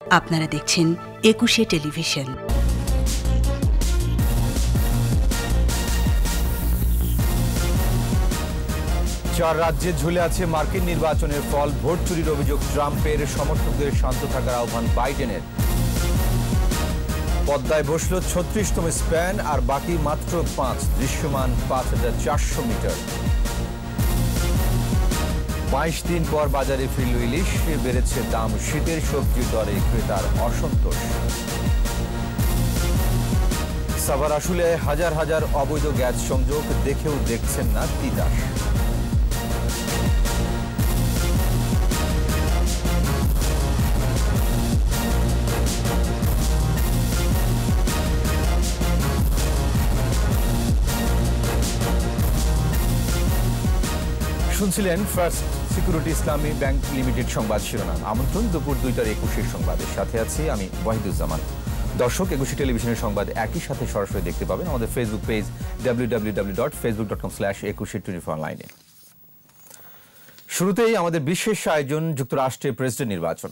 আপনারা দেখছেন একুশে টেলিভিশন। চার রাজ্যে ঝুলে আছে মার্কিন নির্বাচনের ফল। ভোট চুরির অভিযোগ ট্রাম্পের, সমর্থকদের শান্ত থাকার আহ্বান বাইডেনের। পদ্মায় বসল ৩৬তম স্প্যান, আর বাকি মাত্র ৫, দৃশ্যমান ৫,৪০০ মিটার। ২২ দিন পর বাজারে ফিরল ইলিশ, বেড়েছে দাম। শীতের সবজির দরে ক্রেতার অসন্তোষ। সাভার আসলে হাজার হাজার অবৈধ গ্যাস সংযোগ, দেখেও দেখছেন না তিতাস। শুনছিলেন ফার্স্ট সিকিউরিটি ইসলামী ব্যাংক লিমিটেড সংবাদ শিরোনাম। আমন্ত্রণ দুপুর ২টার ২১ সংবাদের সাথে আছি আমি ওয়াহিদুজ্জামান। দর্শক, একুশে টেলিভিশনের সংবাদ একই সাথে সরাসরি দেখতে পাবেন আমাদের ফেসবুক পেজ www.facebook.com/21 অনলাইনে। শুরুতেই আমাদের বিশেষ আয়োজন, যুক্তরাষ্ট্রের প্রেসিডেন্ট নির্বাচন।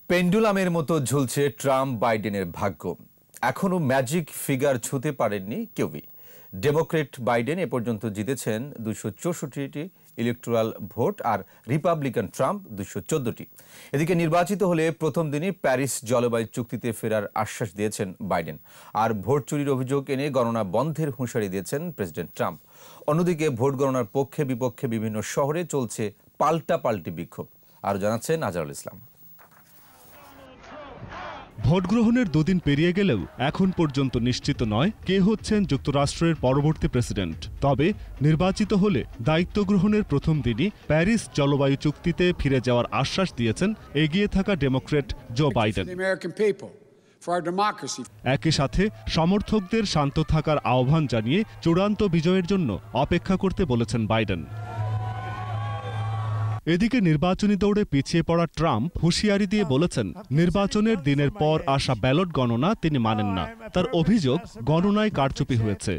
পেন্ডুলামের মতো ঝুলছে ট্রাম্প বাইডেনের ভাগ্য। এখনো ম্যাজিক ফিগার ছুঁতে পারেননি কেউই। ডেমোক্রেট বাইডেন এ পর্যন্ত জিতেছেন ২৬৪টি ইলেকটোরাল ভোট, আর রিপাবলিকান ট্রাম্প ২১৪টি। এদিকে নির্বাচিত হলে প্রথম দিনই প্যারিস জলবায়ু চুক্তিতে ফেরার আশ্বাস দিয়েছেন বাইডেন, আর ভোট চুরির অভিযোগ এনে গণনা বন্ধের হুঁশিয়ারি দিয়েছেন প্রেসিডেন্ট ট্রাম্প। অন্যদিকে ভোট গণনার পক্ষে বিপক্ষে বিভিন্ন শহরে চলছে পাল্টাপাল্টি বিক্ষোভ। আরও জানাচ্ছেন আজহারুল ইসলাম। ভোট গ্রহণের দুদিন পেরিয়ে গেলেও এখন পর্যন্ত নিশ্চিত নয় কে হচ্ছেন যুক্তরাষ্ট্রের পরবর্তী প্রেসিডেন্ট। তবে নির্বাচিত হলে দায়িত্ব গ্রহণের প্রথম দিনই প্যারিস জলবায়ু চুক্তিতে ফিরে যাওয়ার আশ্বাস দিয়েছেন এগিয়ে থাকা ডেমোক্রেট জো বাইডেন। একই সাথে সমর্থকদের শান্ত থাকার আহ্বান জানিয়ে চূড়ান্ত বিজয়ের জন্য অপেক্ষা করতে বলেছেন বাইডেন। এদিকে নির্বাচনী দৌড়ে পিছিয়ে পড়া ট্রাম্প হুঁশিয়ারি দিয়ে বলেছেন, নির্বাচনের দিনের পর আসা ব্যালট গণনা তিনি মানেন না। তার অভিযোগ, গণনায় কারচুপি হয়েছে।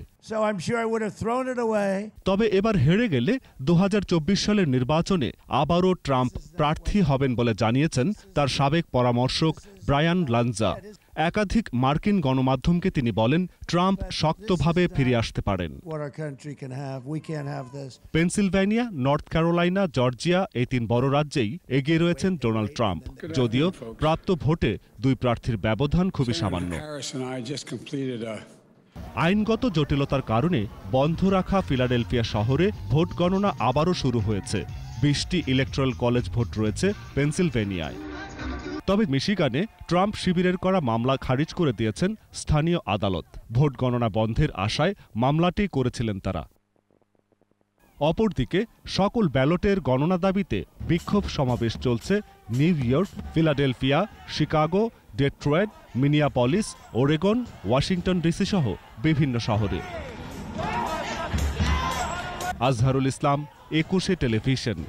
তবে এবার হেরে গেলে ২০২৪ সালের নির্বাচনে আবারও ট্রাম্প প্রার্থী হবেন বলে জানিয়েছেন তার সাবেক পরামর্শক ব্রায়ান লাঞ্জা। একাধিক মার্কিন গণমাধ্যমকে তিনি বলেন, ট্রাম্প শক্তভাবে ফিরে আসতে পারেন। পেনসিলভ্যানিয়া, নর্থ ক্যারোলাইনা, জর্জিয়া এই ৩ বড় রাজ্যেই এগিয়ে রয়েছেন ডোনাল্ড ট্রাম্প, যদিও প্রাপ্ত ভোটে দুই প্রার্থীর ব্যবধান খুবই সামান্য। আইনগত জটিলতার কারণে বন্ধ রাখা ফিলাডেলফিয়া শহরে ভোট গণনা আবারও শুরু হয়েছে। ২০টি ইলেকট্রাল কলেজ ভোট রয়েছে পেনসিলভেনিয়ায়। তবে মিশিগানে ট্রাম্প শিবিরের করা মামলা খারিজ করে দিয়েছেন স্থানীয় আদালত। ভোট গণনা বন্ধের আশায় মামলাটি করেছিলেন তারা। অপরদিকে সকল ব্যালটের গণনা দাবিতে বিক্ষোভ সমাবেশ চলছে new York, Philadelphia, Chicago, Detroit, Minneapolis, ওরেগন, Washington DC সহ বিভিন্ন শহরে। আজহারুল ইসলাম, একুশে টেলিভিশন।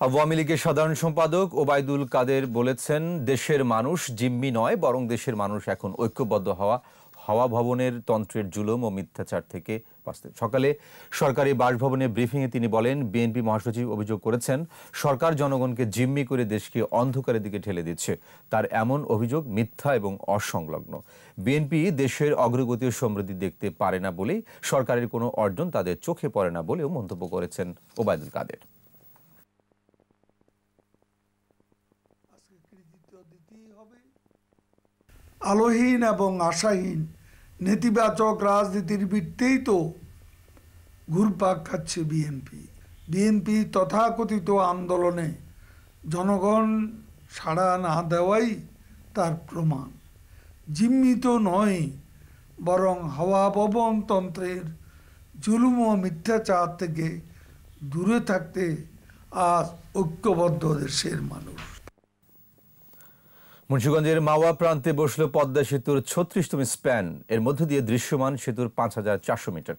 আওয়ামী লীগের সাধারণ সম্পাদক ওবায়দুল কাদের বলেছেন, দেশের মানুষ জিম্মি নয়, বরং দেশের মানুষ এখন ঐক্যবদ্ধ হাওয়া ভবনের তন্ত্রের জুলুম ও মিথ্যাচার থেকে বাঁচতে। সকালে সরকারি বাসভবনে ব্রিফিংয়ে তিনি বলেন, বিএনপি মহাসচিব অভিযোগ করেছেন সরকার জনগণকে জিম্মি করে দেশকে অন্ধকারের দিকে ঠেলে দিচ্ছে। তার এমন অভিযোগ মিথ্যা এবং অসংলগ্ন। বিএনপি দেশের অগ্রগতি ও সমৃদ্ধি দেখতে পারে না বলেই সরকারের কোনো অর্জন তাদের চোখে পড়ে না বলেও মন্তব্য করেছেন ওবায়দুল কাদের। আলোহীন এবং আশাহীন নেতিবাচক রাজনীতির বৃত্তেই তো ঘুরপাক খাচ্ছে বিএনপি তথাকথিত আন্দোলনে জনগণ সাড়া না দেওয়াই তার প্রমাণ। জিম্মি তো নয়, বরং হাওয়া ভবন তন্ত্রের জুলুম ও মিথ্যাচার থেকে দূরে থাকতে আজ ঐক্যবদ্ধ দেশের মানুষ। মুন্সিগঞ্জের মাওয়া প্রান্তে বসল পদ্মা সেতুর ৩৬তম স্প্যান। এর মধ্য দিয়ে দৃশ্যমান সেতুর ৫,৪০০ মিটার।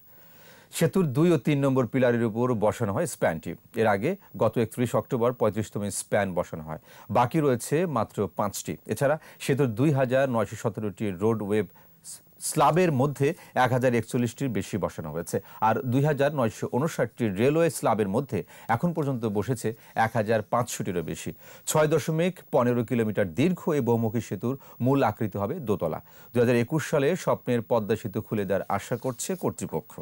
সেতুর 2 ও 3 নম্বর পিলারের উপর বসানো হয় স্প্যানটি। এর আগে গত 31 অক্টোবর 35তম স্প্যান বসানো হয়। বাকি রয়েছে মাত্র 5টি। এছাড়া সেতুর 2917টি রোড ওয়েব স্ল্যাবের মধ্যে 1041টির বেশি বসানো হয়েছে, আর 2959টি রেলওয়ে স্ল্যাবের মধ্যে এখন পর্যন্ত বসেছে 1500টিরও বেশি। 6.15 কিলোমিটার দীর্ঘ এই বহুমুখী সেতুর মূল আকৃতি হবে দোতলা। 2021 সালে স্বপ্নের পদ্মা সেতু খুলে দেওয়ার আশা করছে কর্তৃপক্ষ।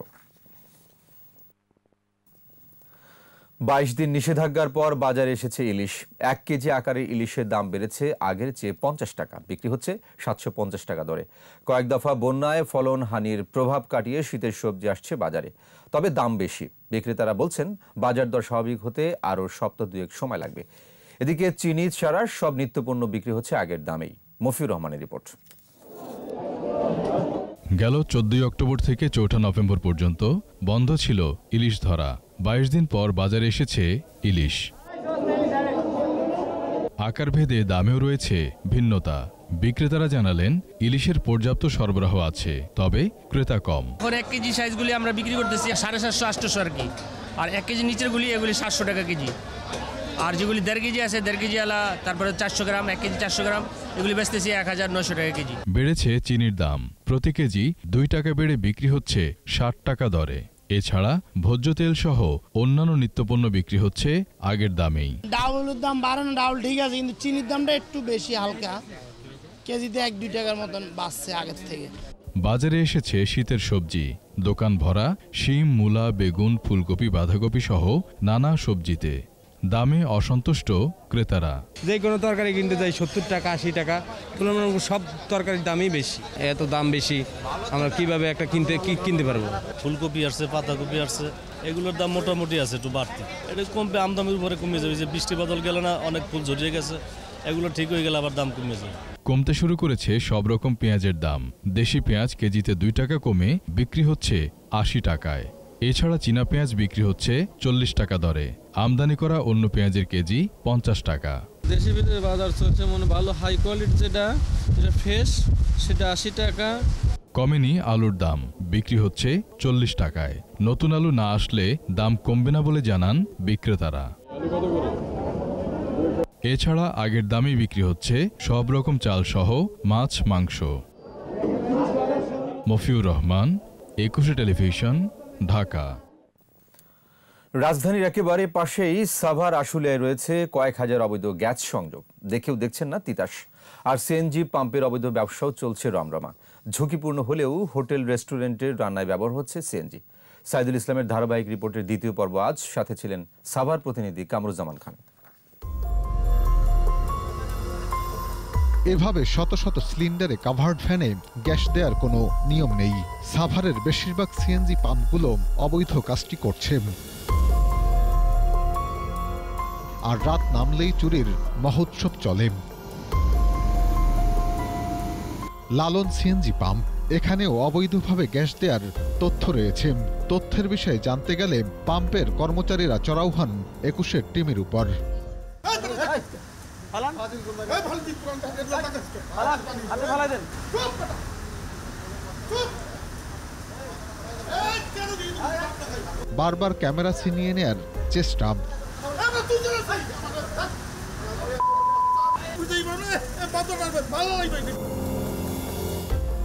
22 দিন নিষেধাজ্ঞার পর বাজারে এসেছে ইলিশ। 1 কেজি আকারের ইলিশের দাম বেড়েছে আগের চেয়ে 50 টাকা, বিক্রি হচ্ছে 750 টাকা দরে। কয়েক দফা বন্যায় ফলন হানির প্রভাব কাটিয়ে শীতের সবজি আসছে বাজারে, তবে দাম বেশি। বিক্রেতারা বলছেন বাজার দর স্বাভাবিক হতে আরও সপ্তাহ দুয়েক সময় লাগবে। এদিকে চিনি ছাড়া সব নিত্যপণ্য বিক্রি হচ্ছে আগের দামেই। মফিউর রহমানের রিপোর্ট। গেল 14 অক্টোবর থেকে 4 নভেম্বর পর্যন্ত বন্ধ ছিল ইলিশ ধরা। 22 দিন পর বাজারে এসেছে ইলিশ। আকারভেদে দামেও রয়েছে ভিন্নতা। বিক্রেতারা জানালেন ইলিশের পর্যাপ্ত সরবরাহ আছে, তবে ক্রেতা কম। 1 কেজি সাইজগুলি আমরা বিক্রি করতেছি 750-800 আর কি, আর 1 কেজি নিচেরগুলি এগুলি 700 টাকা কেজি। আর যেগুলি 1.5 কেজি আছে 1.5 কেজি আলা, তারপরে 400 গ্রাম, 1 কেজি 400 গ্রাম, এগুলি বেচতেছি 1900 টাকা কেজি। বেড়েছে চিনির দাম, প্রতি কেজি 2 টাকা বেড়ে বিক্রি হচ্ছে 60 টাকা দরে। এছাড়া ভোজ্য তেল সহ অন্যান্য নিত্যপণ্য বিক্রি হচ্ছে আগের দামেই। ডাউলের দাম বাড়ানো, ডাউল ঠিক আছে, কিন্তু চিনির দামটা একটু বেশি, হালকা কেজিতে 1-2 টাকার মতন বাড়ছে আগের থেকে। বাজারে এসেছে শীতের সবজি। দোকান ভরা শিম, মূলা, বেগুন, ফুলকপি, বাঁধাকপি সহ নানা সবজিতে। দামে অসন্তুষ্ট ক্রেতারা। যে কোনো তরকারি কিনতে যাই 70 টাকা 80 টাকা, তুলনামূলক সব তরকারির দামই বেশি। এত দাম বেশি, আমরা কিভাবে একটা কিনতে পারবো? ফুলকপি আসছে, পাতাকপি আসছে, এগুলোর দাম মোটামুটি আছে, একটু বাড়তি। এটা কমবে, আমদামির উপরে কমে যাবে। যে বৃষ্টি বাদল গেলে না, অনেক ফুল ঝরিয়ে গেছে, এগুলো ঠিক হয়ে গেলে আবার দাম কমে যায়। কমতে শুরু করেছে সব রকম পেঁয়াজের দাম। দেশি পেঁয়াজ কেজিতে 2 টাকা কমে বিক্রি হচ্ছে 80 টাকায়। এছাড়া চীনা পেঁয়াজ বিক্রি হচ্ছে 40 টাকা দরে। আমদানি করা অন্য পেঁয়াজের কেজি 50 টাকা। দেশি ভিতরে বাজার চলছে মানে ভালো হাই কোয়ালিটি যেটা ফ্রেশ, সেটা 80 টাকা। কমেনি আলুর দাম, বিক্রি হচ্ছে 40 টাকায়। নতুন আলু না আসলে দাম কমবে না বলে জানান বিক্রেতারা। এছাড়া আগের দামই বিক্রি হচ্ছে সব রকম চাল সহ মাছ, মাংস। মফিউর রহমান, 21 টেলিভিশন, ঢাকা। রাজধানীর একেবারে পাশেই সাভার আশুলিয়ায় রয়েছে কয়েক হাজার অবৈধ গ্যাস সংযোগ। দেখেও দেখছেন না তিতাস। আর সিএনজি পাম্পের অবৈধ ব্যবসাও চলছে রমরমা। ঝুঁকিপূর্ণ হলেও হোটেল রেস্টুরেন্টের রান্নায় ব্যবহার হচ্ছে সিএনজি। সাইদুল ইসলামের ধারাবাহিক রিপোর্টের দ্বিতীয় পর্ব আজ। সাথে ছিলেন সাভার প্রতিনিধি কামরুজ্জামান খান। এভাবে শত শত সিলিন্ডারে কাভার্ড ভ্যানে গ্যাস দেওয়ার কোনো নিয়ম নেই। সাভারের বেশিরভাগ সিএনজি পাম্পগুলো অবৈধ কাজটি করছে। আর রাত নামলেই চুরির মহোৎসব চলে। লালন সিএনজি পাম্প, এখানেও অবৈধভাবে গ্যাস দেওয়ার তথ্য রয়েছে। তথ্যের বিষয়ে জানতে গেলে পাম্পের কর্মচারীরা চড়াও হন 21-এর টিমের উপর। বারবার ক্যামেরা ছিনিয়ে নেয়ার চেষ্টা।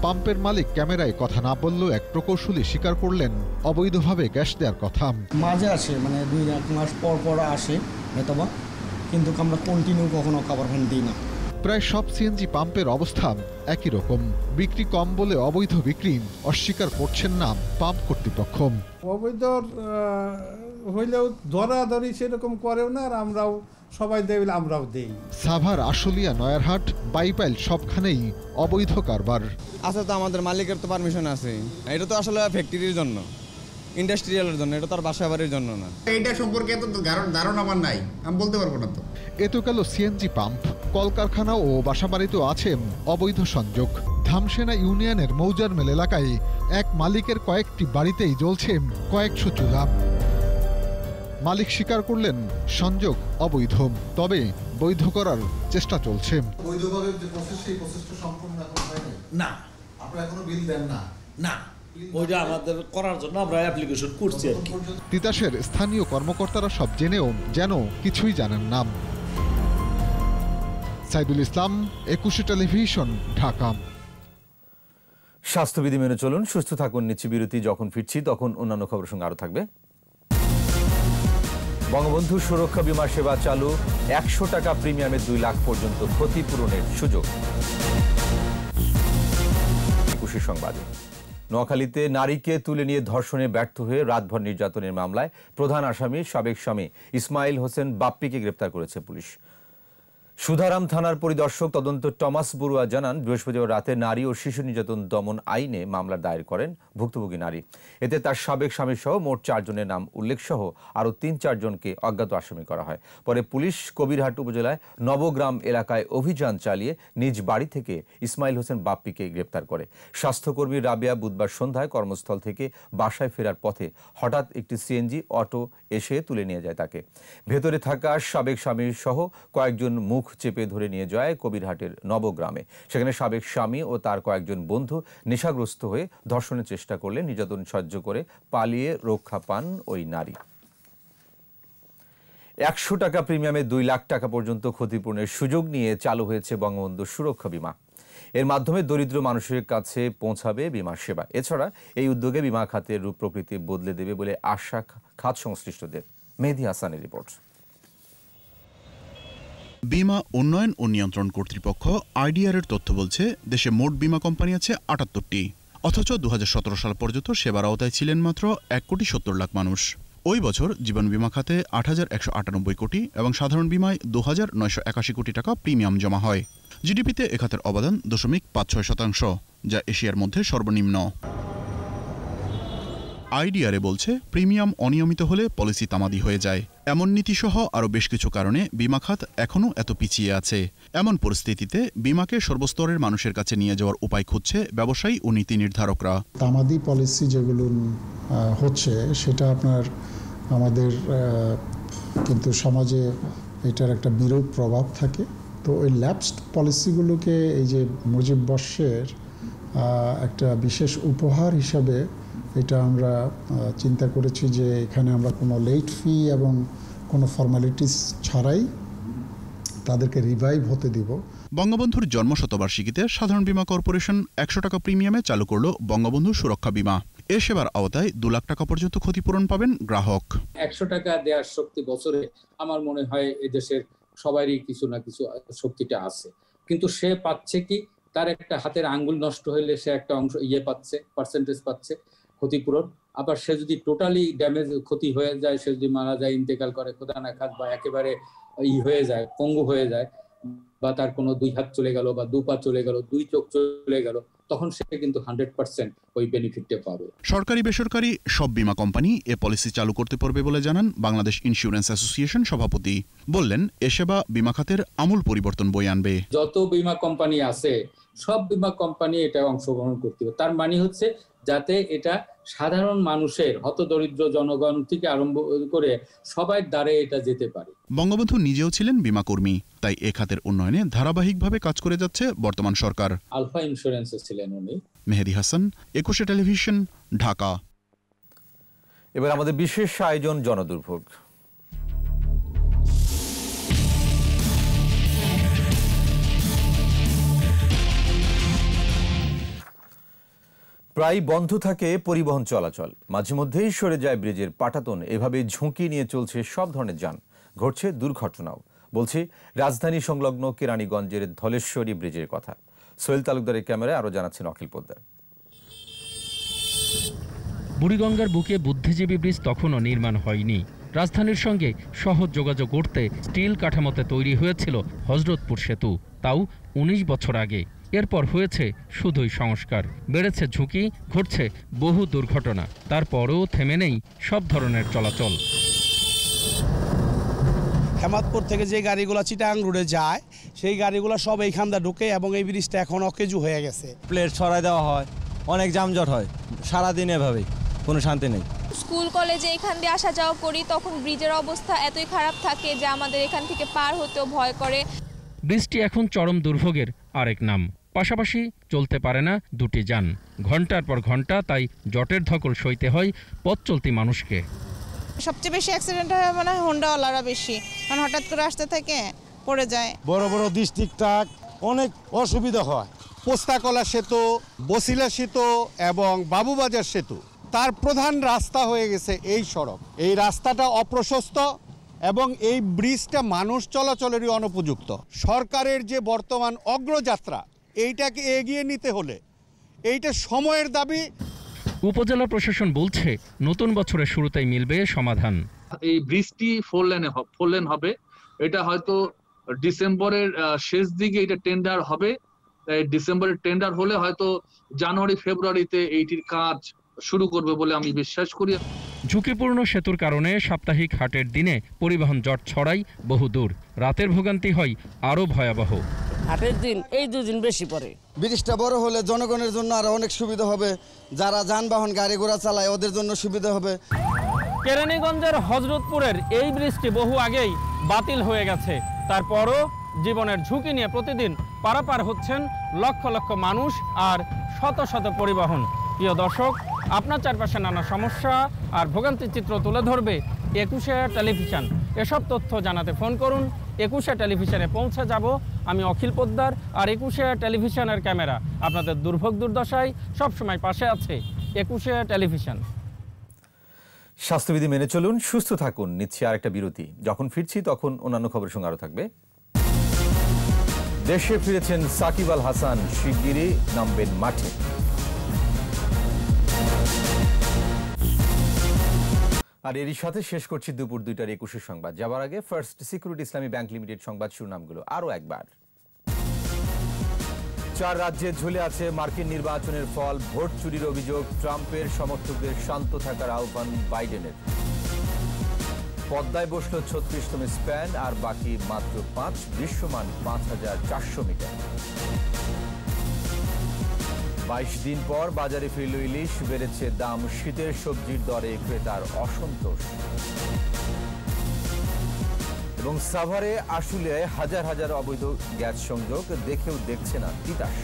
পাম্পের মালিক ক্যামেরায় কথা না বললেও এক প্রকৌশলী স্বীকার করলেন অবৈধভাবে গ্যাস দেওয়ার কথা। মাঝে আসে, মানে 2-1 মাস পর পর আসে হয়তোবা, কিন্তু আমরা কন্টিনিউ কখনো খাবার ফোন দিই না। প্রায় সব সিএনজি পাম্পের অবস্থা একই রকম। বিক্রি কম বলে অবৈধ বিক্রি অস্বীকার করছেন না পাম্প কর্তৃপক্ষ। অবৈধ হইলেও ধরাধরি সেরকম করেও না, আর আমরাও সবাই দেই, আমরাও দেই। সাভার, আশুলিয়া, নয়ারহাট, বাইপাইল সবখানেই অবৈধ কারবার। আচ্ছা, তো আমাদের মালিকের তো পারমিশন আছে। এটা তো আসলে ফ্যাক্টরির জন্য, ইন্ডাস্ট্রিয়ালের জন্য, এটা তো আর বাসা বাড়ির জন্য না। এইটা সম্পর্কে তো ধারণা আমার নাই, আমি বলতে পারবো না। তো এ তো গেল সিএনজি পাম্প। কলকারখানা ও বাসাবাড়িতেও আছে অবৈধ সংযোগ। ধামসেনা ইউনিয়নের মৌজার মেল এলাকায় এক মালিকের কয়েকটি বাড়িতেই জ্বলছে কয়েকশো চুলা। মালিক স্বীকার করলেন সংযোগ অবৈধ, তবে বৈধ করার চেষ্টা চলছে। বৈধভাবে যে প্রসেস, সেই প্রসেসটা সম্পূর্ণ এখন হয়নি। না, আপনারা এখনো বিল দেন না? না, ওইটা আমাদের করার জন্য আমরা অ্যাপ্লিকেশন করছি আর কি। তিতাসের স্থানীয় কর্মকর্তারা সব জেনেও যেন কিছুই জানেন না। সাইদুল ইসলাম, 21 টেলিভিশন, ঢাকা। স্বাস্থ্যবিধি মেনে চলুন, সুস্থ থাকুন। নিচ্ছি বিরতি, যখন ফিরছি তখন অন্যান্য খবরের সঙ্গে আরো থাকবে। বঙ্গবন্ধু সুরক্ষা বীমা সেবা চালু, 100 টাকা প্রিমিয়ামে 2 লাখ পর্যন্ত ক্ষতিপূরণের সুযোগ। 21 সংবাদ। নোয়াখালীতে নারীকে তুলে নিয়ে ধর্ষণে ব্যর্থ হয়ে রাতভর নির্যাতনের মামলায় প্রধান আসামি সাবেক স্বামী ইসমাইল হোসেন বাপ্পিকে গ্রেপ্তার করেছে পুলিশ। সুধারাম থানার পরিদর্শক তদন্ত টমাস বড়ুয়া জানান, বৃহস্পতিবার রাতে নারী ও শিশু নির্যাতন দমন আইনে মামলা দায়ের করেন ভুক্তভোগী নারী। এতে তার সাবেক স্বামী সহ মোট 4 জনের নাম উল্লেখ সহ আরও 3-4 জনকে অজ্ঞাত আসামি করা হয়। পরে পুলিশ কবিরহাট উপজেলায় নবগ্রাম এলাকায় অভিযান চালিয়ে নিজ বাড়ি থেকে ইসমাইল হোসেন বাপ্পিকে গ্রেপ্তার করে। স্বাস্থ্যকর্মী রাবেয়া বুধবার সন্ধ্যায় কর্মস্থল থেকে বাসায় ফেরার পথে হঠাৎ একটি সিএনজি অটো এসে তুলে নিয়ে যায় তাকে। ভেতরে থাকা সাবেক স্বামী সহ কয়েকজন মুখ চেপে ধরে নিয়ে যায় কবিরহাটের নবগ্রামে। সেখানে সাবেক স্বামী ও তার কয়েকজন বন্ধু নেশাগ্রস্ত হয়ে ধর্ষণের চেষ্টা করলে নির্যাতন সহ্য করে পালিয়ে রক্ষা পান ওই নারী। 100 টাকা প্রিমিয়ামে 2 লাখ টাকা পর্যন্ত ক্ষতিপূরণের সুযোগ নিয়ে চালু হয়েছে বঙ্গবন্ধু সুরক্ষা বীমা। এর মাধ্যমে দরিদ্র মানুষের কাছে পৌঁছাবে বীমা সেবা। এছাড়া এই উদ্যোগে বীমা খাতের রূপ প্রকৃতি বদলে দেবে বলে আশা খাত সংশ্লিষ্টদের। মেহেদী হাসানের রিপোর্ট। বীমা উন্নয়ন ও নিয়ন্ত্রণ কর্তৃপক্ষ আইডিআর এর তথ্য বলছে, দেশে মোট বীমা কোম্পানি আছে 78টি, অথচ 2017 সাল পর্যন্ত সেবার আওতায় ছিলেন মাত্র 1,70,00,000 মানুষ। ওই বছর জীবন বীমা খাতে 8,198 কোটি এবং সাধারণ বীমায় 2,981 কোটি টাকা প্রিমিয়াম জমা হয়। জিডিপিতে এ খাতের অবদান 0.56%, যা এশিয়ার মধ্যে সর্বনিম্ন। আইডিআরএ বলছে, প্রিমিয়াম অনিয়মিত হলে পলিসি তামাদি হয়ে যায়। এমন নীতিসহ আরও বেশ কিছু কারণে বীমা খাত এখনও এত পিছিয়ে আছে। এমন পরিস্থিতিতে বীমাকে সর্বস্তরের মানুষের কাছে নিয়ে যাওয়ার উপায় খুঁজছে ব্যবসায়ী ও নীতি নির্ধারকরা। তামাদি পলিসি যেগুলো হচ্ছে সেটা আপনার আমাদের কিন্তু সমাজে এটার একটা বিরূপ প্রভাব থাকে। তো ওই ল্যাপসড পলিসিগুলোকে এই যে মুজিব বর্ষের একটা বিশেষ উপহার হিসাবে এটা আমরা চিন্তা করেছি যে এখানে আমরা কোনো লেট ফি এবং কোনো ফর্মালিটিস ছাড়াই তাদেরকে রিভাইভ হতে দিব। বঙ্গবন্ধুর জন্মশতবার্ষিকীতে সাধারণ বীমা কর্পোরেশন 100 টাকা প্রিমিয়ামে চালু করল বঙ্গবন্ধু সুরক্ষা বীমা। এ সেবার আওতায় 2 লাখ টাকা পর্যন্ত ক্ষতিপূরণ পাবেন গ্রাহক। 100 টাকা দেওয়ার শক্তি বছরে আমার মনে হয় এদেশের সবারই কিছু না কিছু শক্তিটা আছে, কিন্তু সে পাচ্ছে কি, তার একটা হাতের আঙ্গুল নষ্ট হইলে সে একটা অংশ পাচ্ছে, পার্সেন্টেজ পাচ্ছে ক্ষতিপূরণ। আবার সে যদি টোটালি ড্যামেজ ক্ষতি হয়ে যায়, সে যদি মারা যায়, ইন্তেকাল করে খোদা না খাত, বা একেবারে হয়ে যায়, পঙ্গু হয়ে যায়, বা তার কোনো 2 হাত চলে গেল বা 2 পা চলে গেল, 2 চোখ চলে গেল, তখন সে কিন্তু 100% ওই বেনিফিটটা পাবে। সরকারি বেসরকারি সব বীমা কোম্পানি এ পলিসি চালু করতে পারবে বলে জানান বাংলাদেশ ইন্স্যুরেন্স অ্যাসোসিয়েশন সভাপতি। বললেন, এ সেবা বীমা খাতের আমূল পরিবর্তন বয়ে আনবে। যত বীমা কোম্পানি আছে সব বীমা কোম্পানি এটা অংশগ্রহণ করতে হবে। তার মানে হচ্ছে যাতে এটা সাধারণ মানুষের, হতদরিদ্র জনগণ থেকে আরম্ভ করে সবাই দ্বারে এটা যেতে পারে। বঙ্গবন্ধু নিজেও ছিলেন বীমা কর্মী, তাই এ খাতের উন্নয়নে ধারাবাহিকভাবে কাজ করে যাচ্ছে বর্তমান সরকার। আলফা ইন্স্যুরেন্সে ছিলেন উনি। মেহেদী হাসান, 21 টেলিভিশন, ঢাকা। এবার আমাদের বিশেষ আয়োজন জনদুর্ভোগ। প্রায় বন্ধ থাকে পরিবহন চলাচল, মাঝে মধ্যেই সরে যায় ব্রিজের পাটাতন। এভাবে ঝুঁকি নিয়ে চলছে সব ধরনের যান, ঘটছে দুর্ঘটনাও। বলছি রাজধানী সংলগ্ন কেরানীগঞ্জের ধলেশ্বরী ব্রিজের কথা। সোহেল তালুকদারের ক্যামেরায় আরো জানাচ্ছেন অখিল পোদ্দার। বুড়িগঙ্গার বুকে বুদ্ধিজীবী ব্রিজ তখনও নির্মাণ হয়নি। রাজধানীর সঙ্গে সহজ যোগাযোগ করতে স্টিল কাঠামোতে তৈরি হয়েছিল হযরতপুর সেতু, তাও 19 বছর আগে। এরপর হয়েছে শুধুই সংস্কার, বেড়েছে ঝুঁকি, ঘটছে বহু দুর্ঘটনা। তারপরেও থেমে নেই সব ধরনের চলাচল। হেমাদপুর থেকে যে গাড়িগুলো চিটাগাং রোডে যায়, সেই গাড়িগুলো সব এইখানটা ঢুকে, এবং এই ব্রিজটা এখন অকেজু হয়ে গেছে। প্লেট সরাই দেওয়া হয়, অনেক যানজট হয়, সারাদিন এভাবেই, কোনো শান্তি নেই। স্কুল কলেজে এখান দিয়ে আসা যাওয়া করি, তখন ব্রিজের অবস্থা এতই খারাপ থাকে যে আমাদের এখান থেকে পার হতেও ভয় করে। ব্রিজটি এখন চরম দুর্ভোগের আরেক নাম। পাশাপাশি চলতে পারে না দুটি যান, ঘন্টার পর ঘন্টা তাই জটের ধকল সইতে হয় পথ চলতি মানুষকে। সবচেয়ে বেশি অ্যাক্সিডেন্ট হয় মানে হোন্ডাওয়ালারা বেশি, কারণ হঠাৎ করে আসতে থেকে পড়ে যায়। বড় বড় ডিস্ট্রিক্ট অনেক অসুবিধা হয়। পোস্তাকলা সেতু, বসিলা সেতু এবং বাবুবাজার সেতু, তার প্রধান রাস্তা হয়ে গেছে এই সড়ক। এই রাস্তাটা অপ্রশস্ত এবং এই ব্রিজটা মানুষ চলাচলেরই অনুপযুক্ত। সরকারের যে বর্তমান অগ্রযাত্রা, এইটাকে এগিয়ে নিতে হলে এইটা সময়ের দাবি। উপজেলা প্রশাসন বলছে নতুন বছরের শুরুতেই মিলবে সমাধান। এই ব্রিজটি 4 লেন হবে, এটা হয়তো ডিসেম্বরের শেষ দিকে এটা টেন্ডার হবে। ডিসেম্বরের টেন্ডার হলে হয়তো জানুয়ারি ফেব্রুয়ারিতে এইটির কাজ শুরু করবে বলে আমি বিশ্বাস করি। ঝুঁকিপূর্ণ সেতুর কারণে সাপ্তাহিক হাটের দিনে পরিবহন জট ছড়ায় বহুদূর, রাতের ভোগান্তি হয় আরো ভয়াবহ। হাটের দিন এই দুদিন বেশি পড়ে। ব্রিজটা বড় হলে জনগণের জন্য আরো অনেক সুবিধা হবে, যারা যানবাহন গাড়ি ঘোড়া চালায় ওদের জন্য সুবিধা হবে। কেরানীগঞ্জের হযরতপুরের এই ব্রিজটি বহু আগেই বাতিল হয়ে গেছে, তারপরও জীবনের ঝুঁকি নিয়ে প্রতিদিন পারাপার হচ্ছেন লক্ষ লক্ষ মানুষ আর শত শত পরিবহন। প্রিয় দর্শক, আপনার চারপাশে নানা সমস্যা আর ভোগান্তির চিত্র তুলে ধরবে 21 টেলিভিশন। এসব তথ্য জানাতে ফোন করুন। 21 টেলিভিশনে পৌঁছে যাব আমি অখিল পোদ্দার, আর 21 টেলিভিশনের ক্যামেরা আপনাদের দুর্ভোগ দুর্দশায় সবসময় পাশে আছে। 21 টেলিভিশন। স্বাস্থ্যবিধি মেনে চলুন, সুস্থ থাকুন। নিচ্ছি আরেকটা বিরতি। যখন ফিরছি তখন অন্যান্য খবরের সঙ্গে আরও থাকবে। দেশে ফিরেছেন সাকিব আল হাসান, শিগগিরই নামবেন মাঠে। আর এরই সাথে শেষ করছি দুপুর 2টার 21 সংবাদ। যাবার আগে ফার্স্ট সিকিউরিটি ইসলামী ব্যাংক লিমিটেড সংবাদ শিরোনামগুলো আরও একবার। 4 রাজ্যে ঝুলে আছে মার্কিন নির্বাচনের ফল, ভোট চুরির অভিযোগ, ট্রাম্পের সমর্থকদের শান্ত থাকার আহ্বান বাইডেনের। পদ্মায় বসল 36তম স্প্যান, আর বাকি মাত্র 5, দৃশ্যমান 5400 মিটার। 22 দিন পর বাজারে ফিরল ইলিশ, বেড়েছে দাম, শীতের সবজির দরে ক্রেতার অসন্তোষ। এবং সাভারে আসলে হাজার হাজার অবৈধ গ্যাস সংযোগ, দেখেও দেখছে না তিতাস।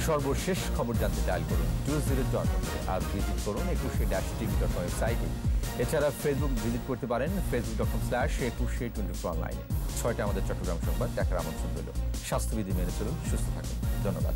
সর্বশেষ খবর জানতে ডায়াল করুন 20.1 আর ভিজিট করুন 21-tv.com ওয়েবসাইটে। এছাড়া ফেসবুক ভিজিট করতে পারেন facebook.com/2124 অনলাইনে। 6টা আমাদের চট্টগ্রাম সংবাদ দেখার আমন্ত্রণ রইল। স্বাস্থ্যবিধি মেনে চলুন, সুস্থ থাকুন। ধন্যবাদ।